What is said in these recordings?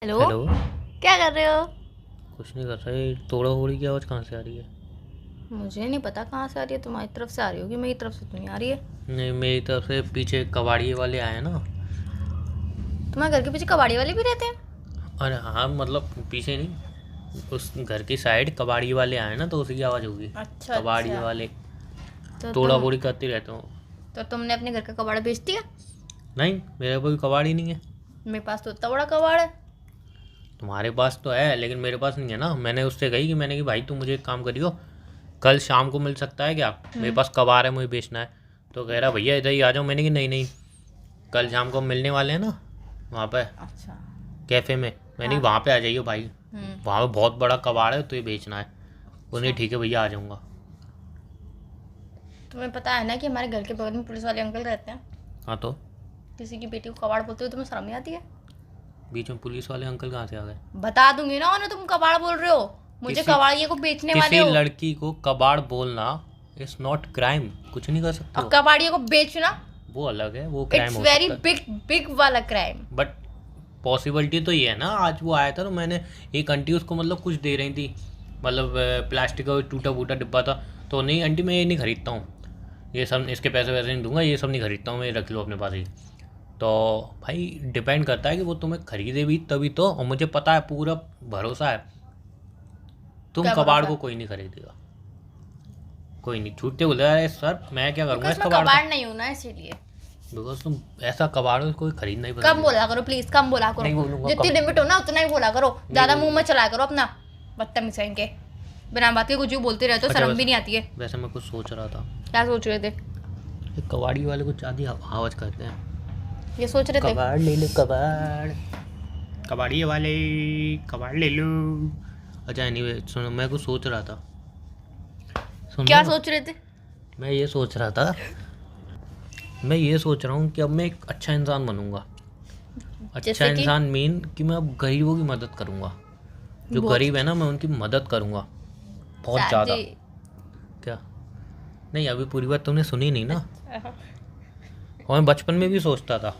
Hello. Hello. क्या कर रहे हो? कुछ नहीं कर रहा। ये तोड़ा फोड़ी की आवाज़ कहाँ से आ रही है? मुझे नहीं पता कहाँ से आ रही है। तुम्हारी तरफ से आ रही होगी, मेरी तरफ से तो नहीं आ रही है। नहीं, मेरी तरफ से पीछे कबाड़ी वाले आए ना। तुम्हारे घर के पीछे कबाड़ी वाले भी रहते हैं? अरे हाँ, मतलब पीछे नहीं, उस घर की साइड कबाड़ी वाले आए ना, तो उसी की आवाज़ होगी। अच्छा कबाड़ी अच्छा। वाले तो तोड़ा फोड़ी करते रहते हो। तुमने अपने घर का कबाड़ा बेच दिया? नहीं, मेरे कोई कबाड़ी नहीं है। मेरे पास तो इतना बड़ा कबाड़ है। तुम्हारे पास तो है लेकिन मेरे पास नहीं है ना। मैंने उससे कही कि मैंने कि भाई तुम मुझे एक काम करियो, कल शाम को मिल सकता है क्या? मेरे पास कबाड़ है, मुझे बेचना है। तो कह रहा भैया इधर ही आ जाओ। मैंने कि नहीं नहीं, कल शाम को मिलने वाले हैं ना वहाँ पे अच्छा। कैफ़े में। मैंने हाँ। वहाँ पे आ जाइए भाई, हम्म। वहाँ पे बहुत बड़ा कबाड़ है तो ये बेचना है। बोले अच्छा। ठीक है भैया, आ जाऊँगा। तुम्हें पता है ना कि हमारे घर के बगल में पुलिस वाले अंकल रहते हैं। हाँ तो किसी की बेटी को कबाड़ बोलते हुए तुम्हें शर्म नहीं आती है? बीच में पुलिस वाले अंकल कहाँ से आ गए? बता दूंगी ना उन्हें, तुम कबाड़ बोल रहे हो। मुझे किसी कबाड़िए को बेचने वाले किसी हो। लड़की को कबाड़ बोलना इज़ नॉट क्राइम। कुछ नहीं कर सकते और हो। कबाड़िए को बेचना वो अलग है, वो क्राइम इट्स हो वेरी सकता है। बिग बिग वाला क्राइम। बट पॉसिबिलिटी तो ये है ना, आज वो आया था तो मैंने एक आंटी उसको मतलब कुछ दे रही थी, मतलब प्लास्टिक का टूटा फूटा डिब्बा था। तो नहीं आंटी, मैं ये नहीं खरीदता हूँ, ये सब इसके पैसे वैसे नहीं दूंगा, ये सब नहीं खरीदता हूँ मैं, रख लो अपने पास ही। तो भाई डिपेंड करता है कि वो तुम्हें खरीदे भी तभी तो। और मुझे पता है, पूरा भरोसा है, तुम क्या कबाड़ भरोसा? को कोई नहीं खरीदेगा। कोई नहीं, छूटते बोले अरे सर मैं क्या करूँगा बिकॉज इस मैं कबाड़ का। कबाड़ नहीं हूँ ना, इसीलिए। बिकॉज तुम ऐसा कबाड़ हो कोई खरीदना ही पसंद कम नहीं बोला करो प्लीज, कम बोला करो। नहीं बोलूँगा, जितनी कम लिमिट हो ना उतना ही बोला करो, ज्यादा मुंह में बोलूँगा। चलाया करो अपना। बदतमीज कहीं के, बिना बात के कुछ यूँ बोलते रहते हो, अच्छा शर्म वैसे भी नहीं आती है। वैसे मैं कुछ सोच रहा था। क्या सोच रहे थे? ये कबाड़ी वाले को ज़्यादा आवाज़ करते हैं। ये सोच रहे थे? कबाड़ ले लो, कबाड़, कबाड़ी वाले, कबाड़ ले लो। अच्छा एनीवे सुनो, मैं कुछ सोच रहा था। सुनो क्या ना, सोच रहे थे? मैं ये सोच रहा था, मैं ये सोच रहा हूँ कि अब मैं एक अच्छा इंसान बनूंगा। अच्छा जैसे कि? इंसान मीन कि मैं अब गरीबों की मदद करूँगा। जो बहुत गरीब है ना, मैं उनकी मदद करूँगा बहुत ज़्यादा। शादी। क्या? नहीं, अभी पूरी बात तुमने सुनी नहीं ना। और मैं बचपन में भी सोचता था,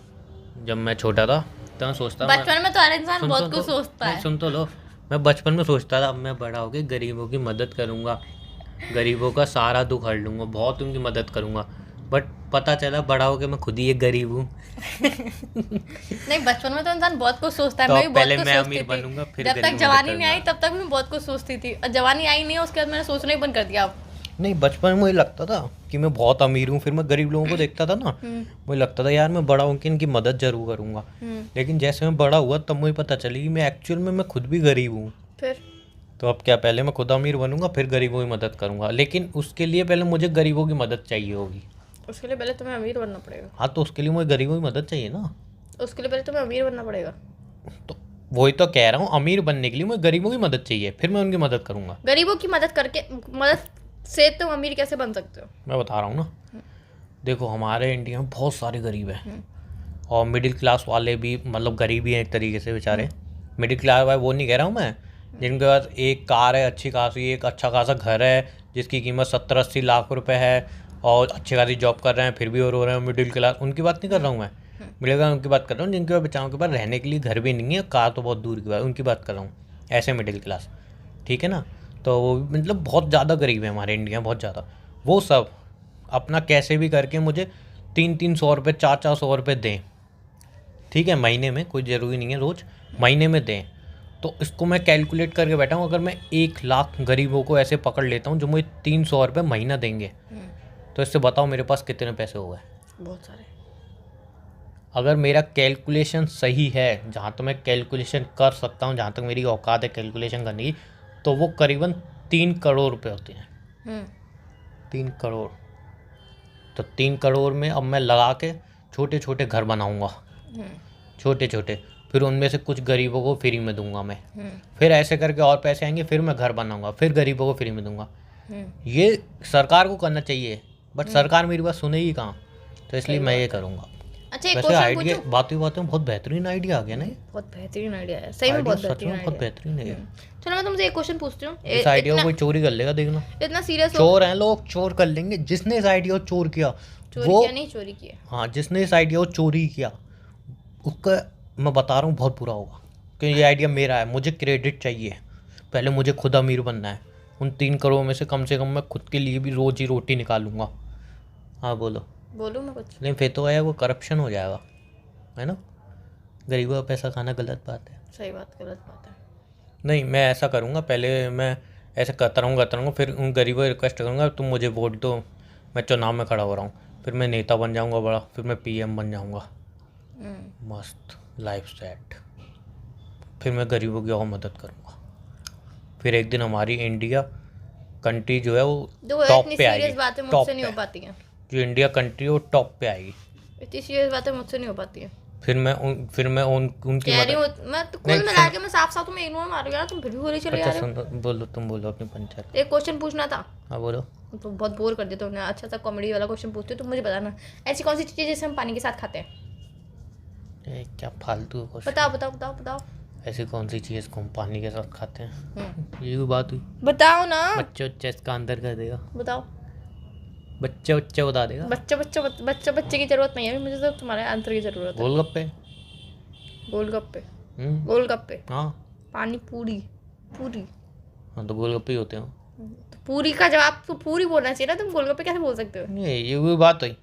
जब मैं छोटा था तो मैं सोचता मैं बचपन में तो हर इंसान सुन बहुत तो कुछ सोचता नहीं, है। सुन तो लो। मैं बचपन में सोचता था अब मैं बड़ा होकर गरीबों की मदद करूँगा, गरीबों का सारा दुख हर लूँगा, बहुत उनकी मदद करूँगा। बट पता चला बड़ा होकर मैं खुद ही एक गरीब हूँ। नहीं, बचपन में तो इंसान बहुत कुछ सोचता है। तो मैं अब भी बहुत पहले कुछ मैं सोचती अमीर थी। बनूंगा फिर जब तक गरीबों की मदद जवानी नहीं आई करूँगा। तब तक मैं बहुत कुछ सोचती थी, और जवानी आई नहीं है उसके बाद मैंने सोचना ही बंद कर दिया अब। नहीं, बचपन में मुझे लगता था कि मैं बहुत अमीर हूँ, फिर मैं गरीब लोगों को देखता था ना, मुझे लगता था यार मैं बड़ा हूँ कि इनकी मदद जरूर करूँगा। लेकिन जैसे मैं बड़ा हुआ तब मुझे पता चली कि मैं एक्चुअल में मैं खुद भी गरीब हूँ। फिर तो अब क्या, पहले मैं खुद अमीर बनूंगा फिर गरीबों की मदद करूंगा, लेकिन उसके लिए पहले मुझे गरीबों की मदद चाहिए होगी। उसके लिए पहले तुम्हें अमीर बनना पड़ेगा। हाँ तो उसके लिए मुझे गरीबों की मदद चाहिए ना। उसके लिए पहले तुम्हें अमीर बनना पड़ेगा। तो वही तो कह रहा हूँ, अमीर बनने के लिए मुझे गरीबों की मदद चाहिए, फिर मैं उनकी मदद करूंगा। गरीबों की मदद करके, मदद से तुम अमीर कैसे बन सकते हो? मैं बता रहा हूँ ना, देखो हमारे इंडिया में बहुत सारे गरीब हैं, और मिडिल क्लास वाले भी, मतलब गरीब ही हैं एक तरीके से बेचारे। मिडिल क्लास वाले वो नहीं कह रहा हूँ मैं, जिनके पास एक कार है अच्छी खासी, एक अच्छा खासा घर है जिसकी कीमत 70-80 लाख रुपए है, और अच्छी खासी जॉब कर रहे हैं फिर भी और हो रहे हैं मिडिल क्लास, उनकी बात नहीं कर रहा हूँ मैं। मिडिल क्लास उनकी बात कर रहा हूँ जिनके पास बेचारों के पास रहने के लिए घर भी नहीं है, कार तो बहुत दूर की बात, उनकी बात कर रहा हूँ। ऐसे मिडिल क्लास, ठीक है ना। तो वो मतलब बहुत ज़्यादा गरीब है हमारे इंडिया में, बहुत ज़्यादा। वो सब अपना कैसे भी करके मुझे 300-300 रुपये, 400-400 रुपये दें, ठीक है, महीने में, कोई ज़रूरी नहीं है रोज़, महीने में दें। तो इसको मैं कैलकुलेट करके बैठा हूँ, अगर मैं 1 लाख गरीबों को ऐसे पकड़ लेता हूँ जो मुझे 300 रुपये महीना देंगे, तो इससे बताओ मेरे पास कितने पैसे हो गए। बहुत सारे। अगर मेरा कैलकुलेशन सही है, जहाँ तक मैं कैलकुलेशन कर सकता हूँ, जहाँ तक मेरी औकात है कैलकुलेशन करने की, तो वो करीबन 3 करोड़ रुपये होते हैं। 3 करोड़। तो 3 करोड़ में अब मैं लगा के छोटे छोटे घर बनाऊँगा, छोटे छोटे, फिर उनमें से कुछ गरीबों को फ्री में दूंगा मैं, फिर ऐसे करके और पैसे आएंगे, फिर मैं घर बनाऊंगा, फिर गरीबों को फ्री में दूंगा। ये सरकार को करना चाहिए, बट सरकार मेरी बात सुनेगी कहाँ, तो इसलिए मैं ये करूँगा। अच्छा, एक वैसे क्वेश्चन आइडिया, पूछूं? बातों बातों में बहुत बेहतरीन आइडिया आ गया ना ये। बहुत बेहतरीन आइडिया है, सही में आइडिया बहुत सच बेहतरीन में बहुत आइडिया बेहतरीन है ये। है। चलो मैं तुमसे एक क्वेश्चन पूछती हूँ। इस आइडिया को कोई चोरी कर लेगा, देखना। इतना सीरियस हो? चोर हैं लोग, चोर कर लेंगे। जिसने इस आइडिया को चोर किया चोरी वो, किया नहीं, चोरी किया। हाँ जिसने इस आइडिया को चोरी किया उसका मैं बता रहा हूँ बहुत बुरा होगा। कि ये आइडिया मेरा है, मुझे क्रेडिट चाहिए, पहले मुझे खुद अमीर बनना है। उन 3 करोड़ में से कम मैं खुद के लिए भी रोजी रोटी निकालूंगा। हाँ बोलो। बोलूँ मैं कुछ? लेकिन फिर तो आया वो करप्शन हो जाएगा, है ना। गरीबों का पैसा खाना गलत बात है। सही बात, गलत बात है। नहीं, मैं ऐसा करूँगा, पहले मैं ऐसे करता रहूँगा, फिर उन गरीबों को रिक्वेस्ट करूँगा तुम मुझे वोट दो, मैं चुनाव में खड़ा हो रहा हूँ, फिर मैं नेता बन जाऊँगा बड़ा, फिर मैं PM बन जाऊँगा, मस्त लाइफ सेट। फिर मैं गरीबों की और मदद करूँगा। फिर एक दिन हमारी इंडिया कंट्री जो है वो टॉप पे आएगी। सीरियस बातें मुझसे नहीं हो पाती हैं। जो इंडिया कंट्री है वो टॉप पे आएगी। इतनी सीरियस बातें मुझसे नहीं हो पाती हैं। फिर मैं उनकी कह रही हूँ मदद। मैं तो कुल मिला के मैं साफ तुम्हें इग्नोर मारूंगा यार, तुम फिर भी बोली चले जा अच्छा रहे हो। सुन, बोलो, तुम बोलो अपनी पंचायत। एक क्वेश्चन पूछना था। हाँ बोलो। तो बहुत बोर कर दिया तुमने। अच्छा सा कॉमेडी वाला क्वेश्चन पूछते हो, तुम मुझे बताना ऐसी कौन सी चीज़ है जिसे हम पानी के साथ खाते हैं? क्या फालतू क्वेश्चन। बताओ बताओ बताओ बताओ। ऐसी कौन सी चीज़ को हम पानी के साथ खाते हैं? ये भी बात हुई। बताओ ना। बच्चे इसका अंदर कर देगा। बताओ। बच्चे बता देगा। बच्चे की जरूरत नहीं है मुझे, तो तुम्हारे आंसर की जरूरत है। गोलगप्पे। गोलगप्पे। गोलगप्पे। हाँ। पानी पूरी। हाँ तो गोलगप्पे ही होते हैं। तो पूरी का जवाब तो पूरी बोलना चाहिए ना, तुम गोलगप्पे कैसे बोल सकते हो? नहीं, ये भी बात हुई।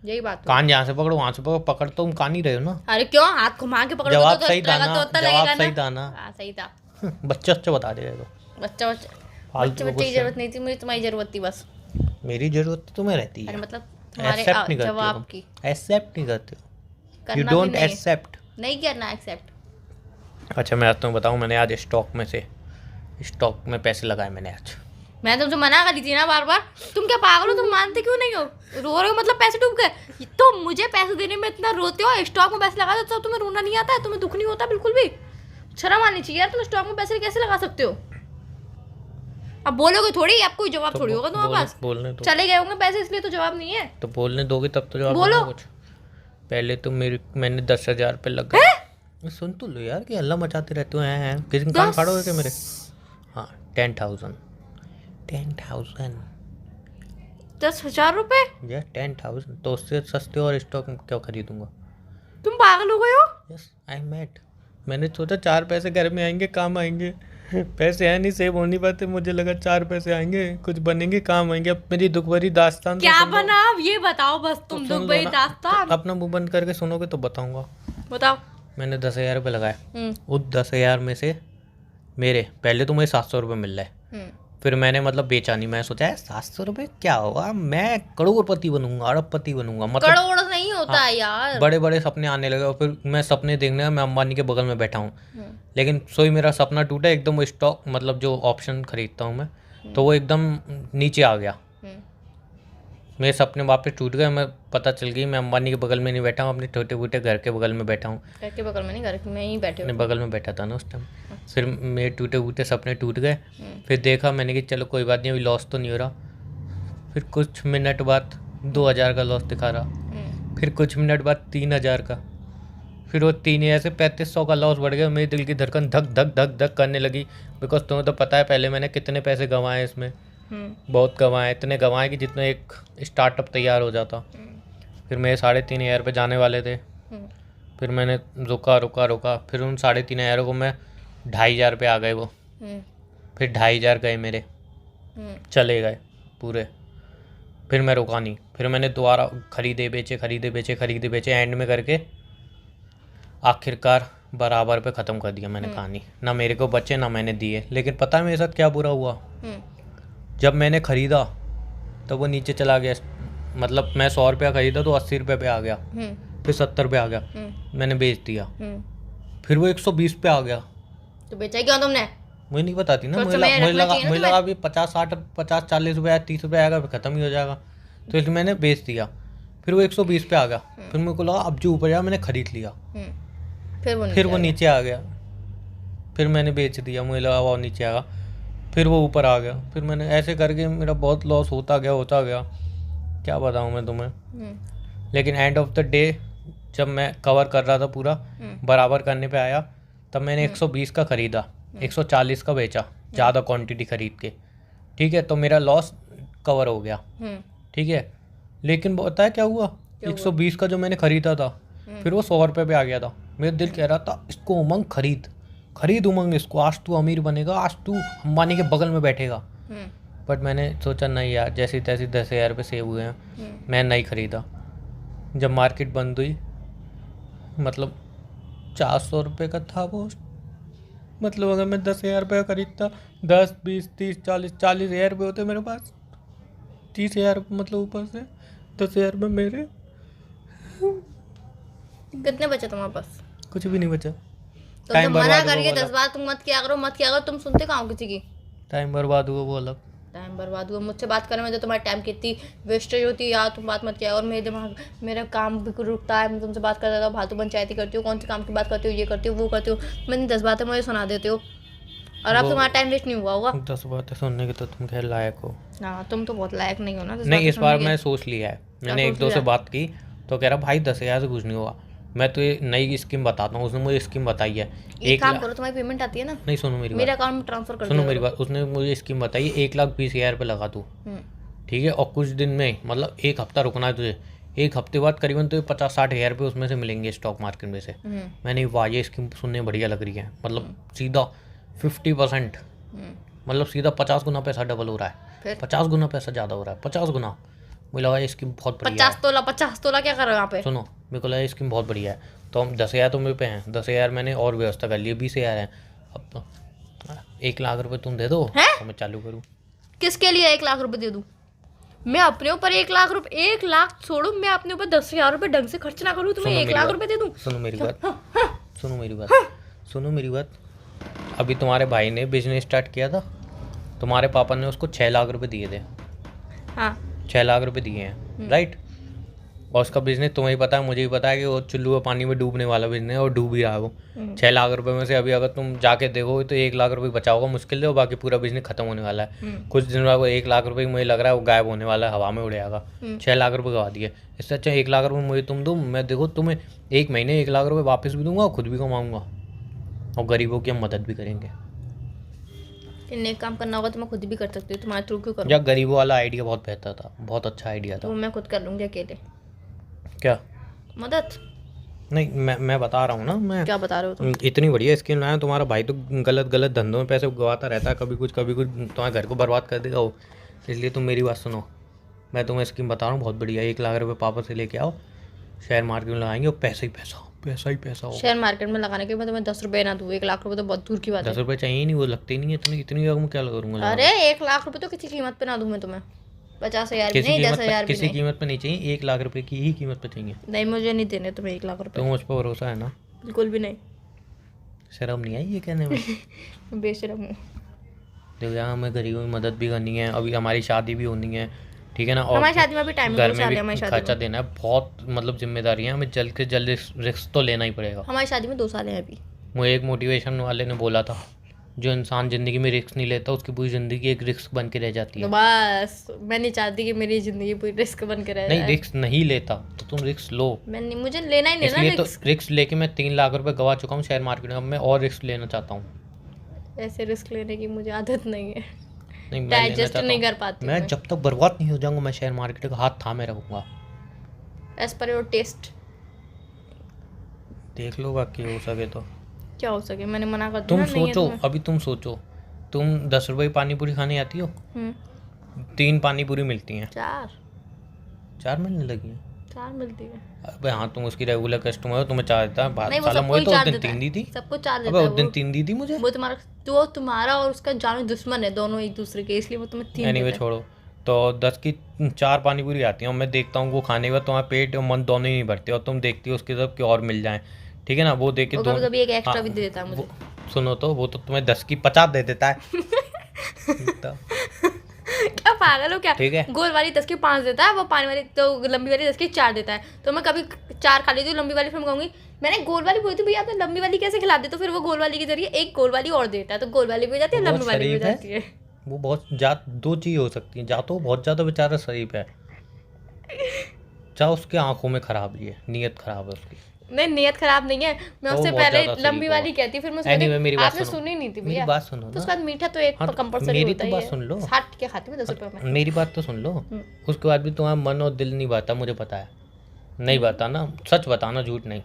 यही बात। कान जहाँ से पकड़ो वहाँ से पकड़ तो तुम कान ही रहे हो ना। अरे क्यों हाथ घुमा के पकड़ो? जवाब तो सही था ना, जवाब सही था ना। हाँ सही था। बच्चा बता देगा तो। बच्चे की जरूरत नहीं थी मुझे, तुम्हारी जरूरत थी बस। मेरी जरूरत तो तुम्हें रहती है। अरे मतलब तुम्हारे एक्सेप्ट नहीं करते जवाब हो, की एक्सेप्ट नहीं करते हो। यू करना डोंट भी नहीं है। एक्सेप्ट। नहीं करना एक्सेप्ट। अच्छा मैं आज तुम्हें बताऊँ, मैंने आज स्टॉक में पैसे लगाए मैंने आज। मैं तुमसे मना करी थी ना बार बार। तुम क्या पागल हो? तुम मानते क्यों नहीं हो? रो रहे हो मतलब पैसे डूब गए? तो मुझे पैसे देने में इतना रोते हो, स्टॉक में पैसे लगा दो तो तुम्हें रोना नहीं आता है? तुम्हें दुख नहीं होता बिल्कुल भी? शर्म आनी चाहिए यार, तुम स्टॉक में पैसे कैसे लगा सकते हो? अब बोलोगे थोड़ी, अब कोई जवाब थोड़ी होगा तुम्हारे पास। बोलने तो चले गए होंगे पैसे इसलिए तो जवाब नहीं है। तो बोलने दोगे तब तो जवाब बोलो। कुछ। पहले तो मैंने 10,000 पे लगा। सुन तो लो यार, कि हल्ला मचाते रहते हो। हैं किसी कान फाड़ोगे क्या मेरे? हाँ 10,000 10,000 रुपए? ये 10,000 तो उससे सस्ते और स्टॉक क्यों खरीदूंगा? तुम पागल हो गए हो? Yes I mate. मैंने सोचा 4 पैसे घर में आएंगे, काम आएंगे। पैसे हैं नहीं, सेव हो नहीं पाते। मुझे लगा 4 पैसे आएंगे, कुछ बनेंगे, काम आएंगे। अब मेरी दुख भरी दास्तान क्या बना अब ये बताओ बस तुम। दुख भरी दास्तान अपना मुंह बंद करके सुनोगे तो बताऊंगा। बताओ। मैंने 10,000 रुपये लगाए। उस 10,000 में से मेरे पहले तो मुझे 700 रुपये मिल रहे। फिर मैंने मतलब बेचा नहीं। मैं सोचा है 700 रुपये क्या होगा, मैं करोड़पति बनूंगा, अरबपति बनूंगा। मतलब करोड़ नहीं होता है यार। बड़े बड़े सपने आने लगे। और फिर मैं सपने देखने मैं अंबानी के बगल में बैठा हूँ। लेकिन सोई मेरा सपना टूटा एकदम। वो स्टॉक मतलब जो ऑप्शन खरीदता हूँ मैं, तो वो एकदम नीचे आ गया। मेरे सपने वापस टूट गए। मैं पता चल गई मैं अंबानी के बगल में नहीं बैठा हूँ, अपने छोटे बूटे घर के बगल में बैठा हूँ। घर के बगल में नहीं, घर में ही बैठे अपने बगल में बैठा था ना उस टाइम। फिर मेरे टूटे बूटे सपने टूट गए। फिर देखा मैंने कि चलो कोई बात नहीं, अभी लॉस तो नहीं हो रहा। फिर कुछ मिनट बाद 2,000 का लॉस दिखा रहा। फिर कुछ मिनट बाद 3,000 का। फिर वो 3 ऐसे 3,500 का लॉस बढ़ गया। मेरे दिल की धड़कन धक धक धक धक करने लगी। बिकॉज तुम्हें तो पता है पहले मैंने कितने पैसे गंवाए इसमें। बहुत गंवाए, इतने गंवाए कि जितना एक स्टार्टअप तैयार हो जाता। फिर मेरे 3,500 पे जाने वाले थे। फिर मैंने रुका। फिर उन 3,500 को मैं 2,500 पे आ गए वो। फिर 2,500 गए मेरे, चले गए पूरे। फिर मैं रुका नहीं। फिर मैंने दोबारा खरीदे बेचे एंड में करके आखिरकार बराबर पे ख़त्म कर दिया मैंने कहानी। ना मेरे को बचे ना मैंने दिए। लेकिन पता है मेरे साथ क्या बुरा हुआ? जब मैंने ख़रीदा तो वो नीचे चला गया। मतलब मैं 100 रुपया ख़रीदा तो 80 रुपये पे आ गया। फिर 70 पे आ गया। मैंने बेच दिया। फिर वो 120 पे आ गया। तो बेचा क्यों तुमने? मुझे नहीं बताती ना। मुझे लगा अभी 50-40 रुपये 30 रुपये आएगा, फिर ख़त्म ही हो जाएगा। तो इसलिए मैंने बेच दिया। फिर वो 120 पे आ गया। फिर मेरे को लगा अब जो ऊपर जाएगा, मैंने ख़रीद लिया। फिर वो नीचे आ गया। फिर मैंने बेच दिया। मुझे लगा वो नीचे आएगा। फिर वो ऊपर आ गया। फिर मैंने ऐसे करके मेरा बहुत लॉस होता गया। क्या बताऊँ मैं तुम्हें। लेकिन एंड ऑफ द डे जब मैं कवर कर रहा था पूरा, बराबर करने पे आया, तब मैंने 120 का ख़रीदा, 140 का बेचा, ज़्यादा क्वांटिटी ख़रीद के। ठीक है, तो मेरा लॉस कवर हो गया। ठीक है, लेकिन पता है क्या हुआ? 120 का जो मैंने ख़रीदा था, फिर वो 100 रुपये पे आ गया था। मेरा दिल कह रहा था इसको उमंग खरीद, खरीद उमंग इसको, आज तू अमीर बनेगा, आज तू अंबानी के बगल में बैठेगा। बट मैंने सोचा नहीं यार, जैसी तैसी 10,000 रुपये सेव हुए हैं, मैं नहीं खरीदा। जब मार्केट बंद हुई, मतलब 400 रुपये का था वो, मतलब अगर मैं 10,000 रुपये खरीदता, 10, 20, 30, 40,000 रुपये होते मेरे पास, 30,000 रुपये मतलब ऊपर से 10,000 रुपये मेरे। कितने बचे तुम्हारे पास? कुछ भी नहीं बचा। तो जब मना करिए 10 बार तुम मत किया करो, तुम सुनते कहाँ हो किसी की? टाइम बर्बाद हुआ वो अलग। टाइम बर्बाद हुआ मुझसे बात करने में, जो तुम्हारी टाइम कितनी वेस्टेज होती है यार, तुम बात मत किया। और मेरे दिमाग, मेरा काम भी रुकता है, मैं तुमसे बात करता था, फालतू पंचायती करती हूँ, कौन से काम की बात करती हूँ, ये करती हूँ, वो करती हूँ, मैंने 10 बातें मुझे सुना देते हो, और अब तुम्हारा टाइम वेस्ट नहीं हुआ होगा। 10 बातें सुनने के तो तुम खैर लायक हो। हाँ, तुम तो बहुत लायक नहीं हो ना। नहीं, इस बार मैं सोच लिया है, मैंने एक दो से बात की तो कह रहा भाई 10,000 से कुछ नहीं हुआ। मैं तो ये नई स्कीम बताता हूँ, उसने मुझे स्कीम बताई है। एक काम करो, तुम्हारी पेमेंट आती है ना, नहीं सुनो मेरी मेरे अकाउंट में ट्रांसफर कर दो। सुनो मेरी बात, उसने मुझे स्कीम बताई 1,20,000 रुपये लगा तू, ठीक है, और कुछ दिन में, मतलब 1 हफ्ता रुकना है तुझे, 1 हफ्ते बाद करीबन तो 50-60,000 रुपये उसमें से मिलेंगे स्टॉक मार्केट में से। मैंने वाह ये स्कीम सुनने बढ़िया लग रही है, मतलब सीधा 50%, मतलब सीधा 50 गुना पैसा डबल हो रहा है, 50 गुना पैसा ज़्यादा हो रहा है, 50 गुना। मुझे लगा ये स्कीम बहुत बढ़िया है। 50 तोला क्या कर रहे हो यहाँ पे? सुनो, मेरे को लगा ये स्कीम बहुत बढ़िया है, तो हम 10,000 तो मेरे पे हैं, 10,000 मैंने और व्यवस्था कर ली, 20,000 है। अब तो 1 लाख रुपए तुम दे दो तो मैं चालू करूँ। किसके लिए 1 लाख रुपए दे दूँ? मैं अपने ऊपर 1 लाख रुपए, 1 लाख छोड़ो, मैं अपने ऊपर 10,000 रुपए ढंग से खर्च ना करूँ, तुम्हें 1 लाख रुपए दे दूँ? सुनो मेरी बात, सुनो मेरी बात, सुनो मेरी बात। अभी तुम्हारे भाई ने बिजनेस स्टार्ट किया था, तुम्हारे पापा ने उसको 6 लाख रुपए दिए थे। हाँ, 6 लाख रुपए दिए हैं, राइट। और उसका बिजनेस तुम्हें ही पता है, मुझे भी पता है कि वो चुल्लू में पानी में डूबने वाला बिजनेस है, और डूब ही रहा है वो। 6 लाख रुपए में से अभी अगर तुम जाके देखो तो 1 लाख रुपए बचा होगा मुश्किल से, और बाकी पूरा बिजनेस खत्म होने वाला है। कुछ दिन बाद वो 1 लाख रुपए मुझे लग रहा है वो गायब होने वाला है, हवा में उड़ जाएगा। 6 लाख रुपए गवा दिए, इससे अच्छा 1 लाख रुपए मुझे तुम दो, मैं देखो तुम्हें 1 महीने 1 लाख रुपए वापस भी दूंगा और खुद भी कमाऊंगा, और गरीबों की हम मदद भी करेंगे। नेक काम करना होगा तो मैं खुद भी कर सकती हूँ, तुम्हारे थ्रू क्यों करूँ? यार गरीबों वाला आइडिया बहुत बेहतर था, बहुत अच्छा आइडिया था। तो मैं खुद कर लूँगी अकेले। क्या मदद? नहीं, मैं बता रहा हूँ ना, मैं क्या बता रहे हो तुम? इतनी बढ़िया स्कीम लाया। तुम्हारा भाई तो गलत धंधों में पैसे गवाता रहता है, कभी कुछ तुम्हारे घर को बर्बाद कर देगा वो। इसलिए तुम मेरी बात सुनो, मैं तुम्हें स्कीम बता रहा हूँ बहुत बढ़िया। 1 लाख रुपये पापा से लेके आओ, शेयर मार्केट में लगाएंगे और पैसा ही पैसा हो। शेयर मार्केट में लगाने के मैं तुम्हें 10 रुपए ना दूँ, 1 लाख रुपए तो बहुत दूर की बात है। 10 रुपये चाहिए ही नहीं, वो लगते ही नहीं है इतनी जगह में क्या करूँगा। अरे 1 लाख रुपए तो किसी कीमत पे ना दूँ मैं तुम्हें, 50,000 भी नहीं, 10,000 भी किसी कीमत पे नहीं चाहिए, 1 लाख रुपए की ही कीमत पे चाहिए। नहीं, मुझे नहीं देने तुम्हें 1 लाख रुपए। तो मुझ पर भरोसा है ना? बिल्कुल भी नहीं। शर्म नहीं आई ये कहने में? बेशरम हूँ। देखो यार, हमें गरीबों की मदद भी करनी है, अभी हमारी शादी भी होनी है, ठीक है ना, और हमारी शादी में भी टाइम घर में भी खर्चा देना है, बहुत मतलब जिम्मेदारी है, हमें जल्द से जल्द रिस्क तो लेना ही पड़ेगा। हमारी शादी में 2 साल हैं अभी। मुझे एक मोटिवेशन वाले ने बोला था, जो इंसान ज़िंदगी में रिस्क नहीं लेता उसकी पूरी ज़िंदगी एक रिस्क बन के रह जाती है। तो बस मैं नहीं चाहती कि मेरी ज़िंदगी पूरी रिस्क बन के रह जाए। नहीं, रिस्क नहीं लेता तो तुम रिस्क लो। मैं नहीं, मुझे लेना ही नहीं ना इसलिए तो रिस्क लेके मैं 3 लाख रुपए गवा चुका हूँ शेयर मार्केट में, अब मैं और रिस्क लेना चाहता हूँ। ऐसे रिस्क लेने की मुझे आदत नहीं है, नहीं, डाइजेस्ट नहीं कर पाती मैं जब तक बर्बाद नहीं हो जाऊंगा मैं शेयर मार्केट का हाथ थामे रहूँगा। As per your test. देख लो बाकी हो सके तो। क्या हो सके, मैंने मना कर दिया। तुम सोचो, अभी तुम सोचो, तुम 10 रुपये की पानी पूरी खाने आती हो? 3 पानी पूरी मिलती हैं। 4 मिलने लगी हैं? 4 मिलती है। अबे हाँ, तुम उसकी रेगुलर कस्टमर हो, तुम्हें 4 देता है। साला मुझे तो उस दिन 3 दी थी। सबको 4 देता अबे है। उस दिन 3 दी थी मुझे। वो तुम्हारा और उसका जानो दुश्मन है, दोनों एक दूसरे के, इसलिए वो तुम्हें 3 एनीवे छोड़ो, तो 10 की 4 पानी पूरी आती है, और मैं देखता हूँ वो खाने के बाद तुम्हारा पेट और मन दोनों ही नहीं भरते, और तुम देखती हो उसकी तरफ कि और मिल जाए, ठीक है ना, वो देख के कभी एक एक्स्ट्रा भी दे देता है मुझे। सुनो तो, वो तो तुम्हें 10 की 50 दे देता है। क्या पागल हो क्या? ठीक है, गोल वाली 10 की 5 देता है, वो पानी वाली तो लंबी वाली 10 की 4 देता है। तो मैं कभी 4 खा लेती हूँ, लंबी वाली फिर मैं कहूँगी मैंने गोल वाली बोली थी भैया, आपने लंबी वाली कैसे खिला दे? तो फिर वो गोल वाली के जरिए एक गोल वाली और देता है, तो गोल वाली भी हो जाती है, लंबी वाली भी हो जाती है। वो बहुत दो चीज़ हो सकती है, या तो बहुत ज़्यादा बेचारा शरीफ है, चाहे उसके आंखों में खराबी है, नीयत खराब है उसकी। नहीं, नियत खराब नहीं है, मैं उससे पहले लंबी वाली कहती, फिर मैं आपने सुनी नहीं थी भैया। बात सुनो, तो उसके बाद मीठा तो एक कंपलसरी होता है। मेरी बात सुन लो, 60 के खाती हूँ 10 रुपए में। मेरी बात तो सुन लो। उसके बाद भी तुम्हारा मन और दिल नहीं बाता, मुझे पता है, नहीं बाता ना, सच बताना, झूठ नहीं।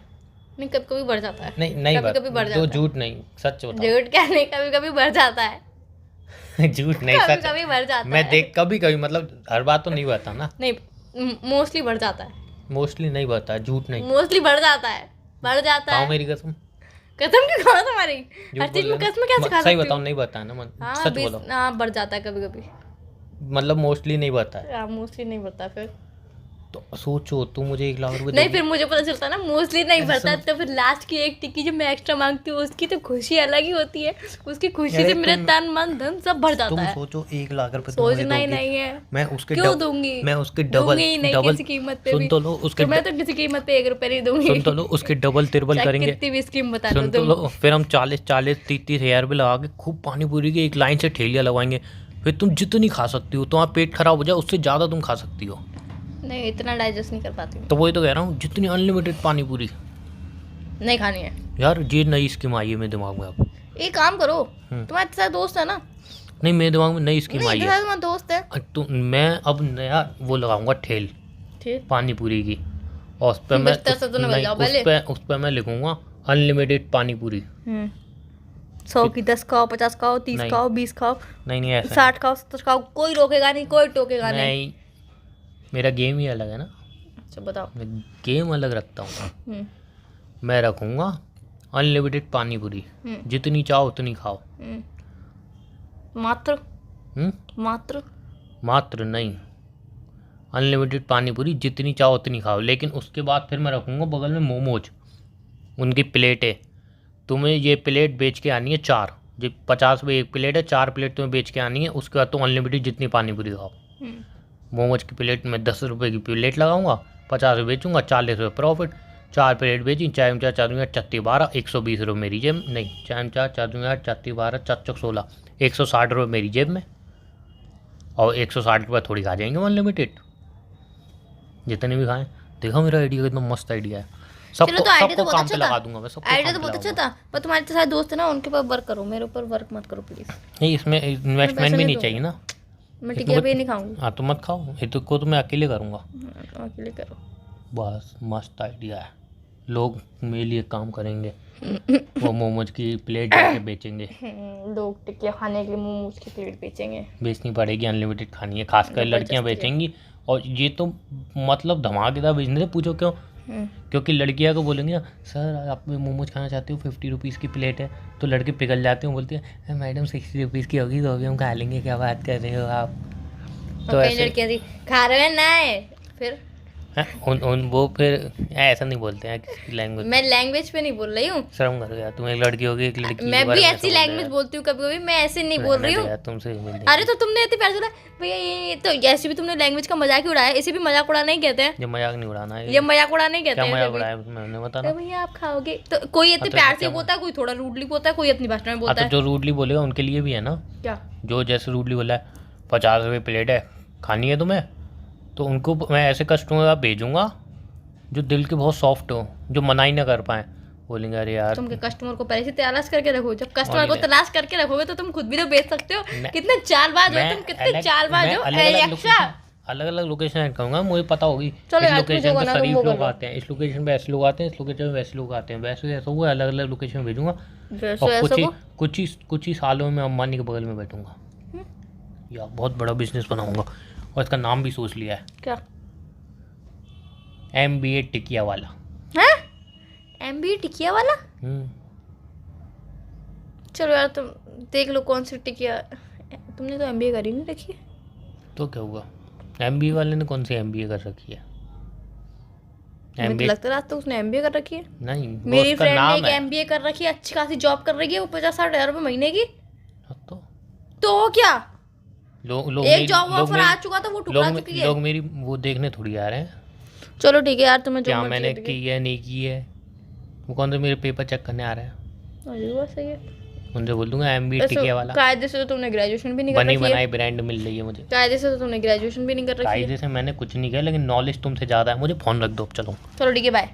नहीं, कभी कभी बढ़ जाता है। नहीं कभी बढ़ जाता तो है। झूठ नहीं, सच बताओ। झूठ क्या नहीं, कभी कभी बढ़ जाता है। झूठ नहीं, कभी सच। कभी बढ़ जाता मैं है। देख कभी कभी, मतलब हर बात तो नहीं बता ना। नहीं, मोस्टली बढ़ जाता है। मोस्टली नहीं बता, झूठ नहीं। मोस्टली बढ़ जाता है, बढ़ जाता खाओ है। मेरी कसम, कसम की खाओ तुम्हारी। झूठ हर चीज बोल में रहे कसम कैसे ना। खा सही सकती बताओ, हूँ? नहीं बता ना मन, हाँ, सच बोलो। हाँ, बढ़ जाता है कभी कभी। मतलब मोस्टली नहीं बता है। हाँ, मोस्टली नहीं बढ़ता फिर। तो सोचो, तू मुझे 1 लाख रुपए नहीं, दोगी? फिर मुझे पता चलता है ना मोस्टली नहीं ऐसा- बढ़ता, तो फिर लास्ट की 1 टिक्की जब मैं एक्स्ट्रा मांगती हूँ उसकी तो खुशी अलग ही होती है। उसकी खुशी अरे से मेरे तुम- तन मन धन सब बढ़ जाता तुम है। सोचो 1 लाख रुपए तुम मुझे सोचना ही दोगी, नहीं है। मैं उसके क्यों दूंगी? मैं उसके डबल दूंगी ही नहीं डबल किसी कीमत पे सुन भी। तो लो, उसके तो मैं तो किसी कीमत पे 1 रुपए नहीं दूंगी। सुन तो लो, उसके डबल तिरबल चाहे करेंगे। कितनी भी स्कीम बता दो सुन तो तुम। लो, फिर हम 40-30 हजार भी लगा के खूब पानी पूरी की एक लाइन से ठेलियाँ लगवाएंगे। फिर तुम जितनी खा सकती हो, तुम्हारा पेट खराब हो जाए उससे ज़्यादा तुम खा सकती हो। नहीं, इतना डाइजेस्ट नहीं कर पाती हूँ। तो वही तो कह रहा हूँ, जितनी अनलिमिटेड पानी पूरी। नहीं खानी है। यार ये नई स्कीम आई है मेरे दिमाग में अब। एक काम करो, तुम्हारे साथ दोस्त है ना? नहीं, मेरे दिमाग में नई स्कीम नहीं, आई है। तुम्हारा दोस्त है। तो मैं अब नया वो लगाऊंगा ठेल ठीक। पानी पूरी की, और उस पर मैं बिस्तर से तो निकल जाओ पहले। उस पर मैं लिखूंगा अनलिमिटेड पानी पूरी। 100 की 10 खाओ, 50 खाओ, 30 नहीं। खाओ, 20 खाओ, नहीं ऐसा 60 खाओ, 70 खाओ, कोई रोकेगा नहीं, कोई टोकेगा नहीं। नहीं, मेरा गेम ही अलग है ना। अच्छा बताओ। मैं गेम अलग रखता हूँ। हम्म, मैं रखूंगा अनलिमिटेड पानी पूरी, हम्म, जितनी चाहो उतनी खाओ। हम्म। मात्र हम्म मात्र नहीं, अनलिमिटेड पानी पूरी जितनी चाहो उतनी खाओ। लेकिन उसके बाद फिर मैं रखूँगा बगल में मोमोज, उनकी प्लेटें। तुम्हें ये प्लेट बेच के आनी है 4, जो 50 रुपये 1 प्लेट है, 4 प्लेट तुम्हें बेच के आनी है। उसके बाद तुम अनलिमिटेड जितनी पानी पूरी खाओ। मोमोज की प्लेट में 10 रुपये की प्लेट लगाऊंगा, 50 रुपये बेचूंगा, 40 रुपये प्रॉफिट। 4 प्लेट बेची, 4 4 4 4 12, 120 रुपये मेरी जेब में। नहीं, 4 4 4 4 12, 4 16, 160 रुपये मेरी जेब में। और 160 रुपये थोड़ी खा जाएंगे अनलिमिटेड, जितने भी खाएं। देखो मेरा आइडिया कितना मस्त आइडिया है। चलो, तो आइडिया तो सबको बहुत काम अच्छा पे था। लगा दूंगा मैं, सबको आइडिया काम तो पे बहुत अच्छा लगाऊंगा। था, पर तुम्हारे साथ दोस्त है ना, उनके पास वर्क करो, मेरे ऊपर वर्क मत करो प्लीज। नहीं, इसमें इन्वेस्टमेंट पैसे भी नहीं नहीं दूंगा। चाहिए ना। मैं टिकिया भी नहीं खाऊंगी। हाँ तो मत खाओ, ये तो को तो मैं अकेले करूँगा। अकेले करो। बस मस्त आइडिया है, लोग मेरे लिए काम करेंगे। वो मोमोज की प्लेट जाके बेचेंगे। लोग टिकिया खाने के लिए मोमोज की प्लेट बेचेंगे। बेचनी पड़ेगी, अनलिमिटेड खानी है, खासकर लड़कियां जबरदस्ती है। बेचेंगी। और ये तो मतलब धमाकेदार बिजनेस है। पूछो क्यों? क्योंकि लड़कियां को बोलेंगे ना, सर आप मोमोज खाना चाहते हो, 50 रुपीज़ की प्लेट है, तो लड़के पिघल जाते हैं, बोलते हैं मैडम 60 रुपीज़ की होगी तो अभी हम खा लेंगे, क्या बात कर रहे हो आप। तो कई ऐसे लड़कियां थी खा रहे हैं ना है फिर। उन वो फिर ऐसा नहीं बोलते हैं किसी लैंग्वेज। मैं लैंग्वेज पे नहीं बोल रही हूँ, शर्म करो यार, तुम एक लड़की होगी, एक लड़की के मैं बारे भी में ऐसी ऐसा बोल लैंग्वेज रहे बोलती हूँ कभी कभी, मैं ऐसे नहीं हो। बोल रही रहने दो हूँ। यार, तुमसे भी मिल अरे जाएगी। तो तुमने इतनी प्यार बोला भैया, ये तो ऐसे भी तुमने लैंग्वेज का मजाक ही उड़ाया, इसे भी मजाक उड़ाना ही कहते हैं। ये मजाक नहीं उड़ाना है, ये मजाक उड़ाना ही कहते क्या हैं। मजाक इसे भी। उड़ाया मैंने बताना। तो भैया आप खाओगे, तो कोई इतने तो प्यार से क्या बोलता है, कोई थोड़ा रूडली बोलता है, कोई अपनी भाषा में हाँ बोलता तो है। जो रूडली बोलेगा उनके लिए भी है ना। क्या? जो जैसे रूडली बोला है 50 रुपये प्लेट है, खानी है तुम्हें, तो उनको मैं ऐसे कस्टमर भेजूंगा जो दिल के बहुत सॉफ्ट हो, जो मना ही ना कर पाए। बोलेंगे अरे यार तुम के कस्टमर को पहले से तलाश करके रखो, जब कस्टमर को नहीं। तलाश करके रखोगे तो तुम खुद भी तो बेच सकते हो। नहीं। कितने चालबाज हो तुम, कितने चालबाज हो। यक्षा, अलग अलग लोकेशन ऐड करूँगा, मुझे पता होगी चलो इस यार, लोकेशन तुझे पे बना शरीफ वो लोग बना। आते हैं, इस लोकेशन पे ऐसे लोग आते हैं, इस लोकेशन पे वैसे लोग आते हैं, वैसे ऐसा हुआ अलग अलग लोकेशन भेजूंगा। जैसे और ऐसा को कुछ ही सालों में अंबानी के बगल में बैठूंगा या बहुत बड़ा बिजनेस बनाऊंगा। और इसका नाम भी सोच लिया है, क्या MBA टिकिया वाला। है? MBA टिकिया वाला? हम्म, चलो यार, तुम देख लो कौन सी टिकिया। तुमने तो MBA करी नहीं रखी है। तो क्या हुआ, MBA वाले ने कौन सी MBA कर रखी है? मुझे तो MBA लगता है तो उसने MBA कर रखी है। नहीं, वो मेरी उसका फ्रेंड ने नाम एक है। MBA कर रखी है, अच्छी खासी जॉब कर रही है, वो 50-60 हज़ार रुपये महीने की। तो क्या लोग एक जॉब ऑफर आ चुका था, वो ठुकरा चुकी है। लोग मेरी वो देखने थोड़ी आ रहे हैं चलो ठीक है यार, तुम्हें जो क्या मर्जी मैंने लगे। की है नहीं की है। वो कौन सा मेरे पेपर चेक करने आ रहे हैं, अरे वो सही है। उनसे बोल दूंगा MBA ऐसे टिकिया वाला। कायदे से तो तुमने ग्रेजुएशन भी नहीं कर बनी रखी है। बनाई ब्रांड मिल रही है मुझे। कायदे से तो तुमने ग्रेजुएशन भी नहीं कर रखी है। कायदे से मैंने कुछ नहीं किया, लेकिन नॉलेज तुमसे ज़्यादा है। मुझे फ़ोन रख दो अब, चलो। चलो ठीक है, बाय।